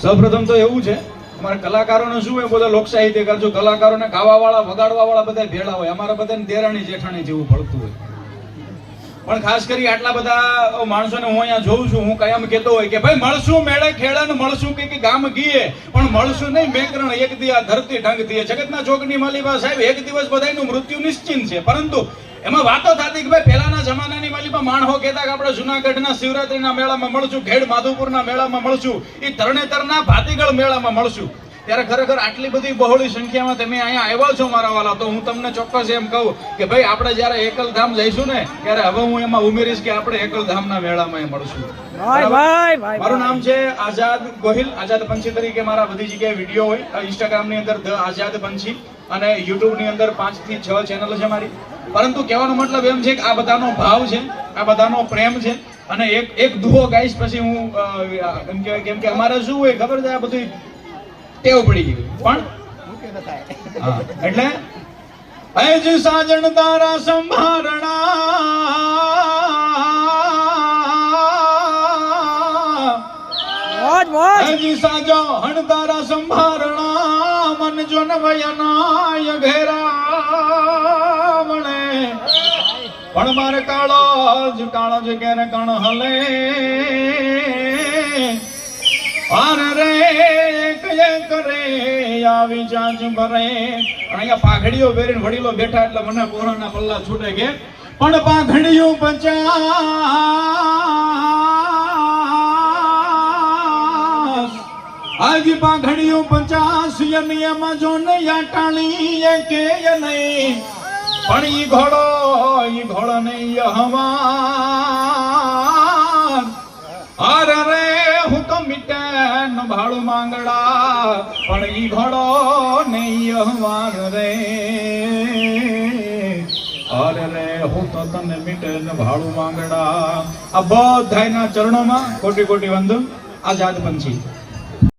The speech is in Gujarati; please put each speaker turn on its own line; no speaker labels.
સૌપ્રથમ તો એવું છે, અમારા કલાકારોને શું હોય, બધા લોક સાહિત્યકાર, જો કલાકારોને ગાવાવાળા વગાડવાવાળા બધા ભેળા હોય, અમારા બધાને દેરાણી જેઠાણી જેવું પડતું હોય. પણ ખાસ કરી આટલા બધા માણસોને હું અહીંયા જોઉં છું, હું કાયમ કહેતો હોય કે ભાઈ મળશું મેળે ખેડાને મળશું કે ગામ ગીએ, પણ મળશું નહીં મેકરણ એક દી આ ધરતી ઢંગ દીએ. જગતના ચોકની માલીબા સાહેબ, એક દિવસ બધાયનું મૃત્યુ નિશ્ચિત છે, પરંતુ એમાં વાતો થતી કે ભાઈ પહેલાના જમાનાની માલીબા માણસો કહેતા કે આપણે જુનાગઢના શિવરાત્રીના મેળામાં મળશું, ખેડ માધુપુરના મેળામાં મળશું, એ તરણેતરના ભાતીગળ મેળામાં મળશું. ત્યારે ખરેખર આટલી બધી બહોળી સંખ્યામાં તમે અહીંયા આવ્યા છો મારા વાલા, તો હું તમને ચોક્કસ એમ કહું કે ભાઈ આપણે જ્યારે એકલધામ જઈશું ને ત્યારે હવે હું એમાં ઉમેરીશ કે આપણે એકલધામના મેળામાં મળશું. મારું નામ છે આઝાદ ગોહિલ. આઝાદ પંછી તરીકે મારા બધી જગ્યાએ વિડીયો હોય. ઇન્સ્ટાગ્રામની અંદર ધ આઝાદ પંછી અને યુટ્યુબની અંદર 5 થી 6 ચેનલ છે મારી. પરંતુ કહેવાનો મતલબ એમ છે કે આ બધાનો ભાવ છે, આ બધાનો પ્રેમ છે. અને એક દુહો ગાઈશ પછી હું કેમ કે અમારે શું હોય ખબર છે, આ બધું ટેવ પડી ગયું. પણ એટલે અજ સાજણ તારા સંભારણા, અજ સાજો હણ તારા સંભારણા, મન જો ન વયનાય ઘેરા વણે, પણ મારે કાળો જ ઘેર કણ હલે રે કરે આવી જાજ ભરે. અહીંયા પાઘડીઓ પહેરીને વડીલો બેઠા એટલે મને પોરાના પલ્લા છૂટે કે પણ પાઘડીઓ 50 આજ પાઘડીઓ 50 એમાં જો નયા ટાણી કે નહીં, પણ ઈ ઘોડો નહીં હવા અરે રે હુકમ મિટે ન ભાડું માંગડા, પણ ઈ ઘોડો નહીં હવાર રે. અરે રે હું તો તને મિટે ન ભાડું માંગડા. આ બધાયના ચરણોમાં કોટી કોટી વંદન. આઝાદ પંછી.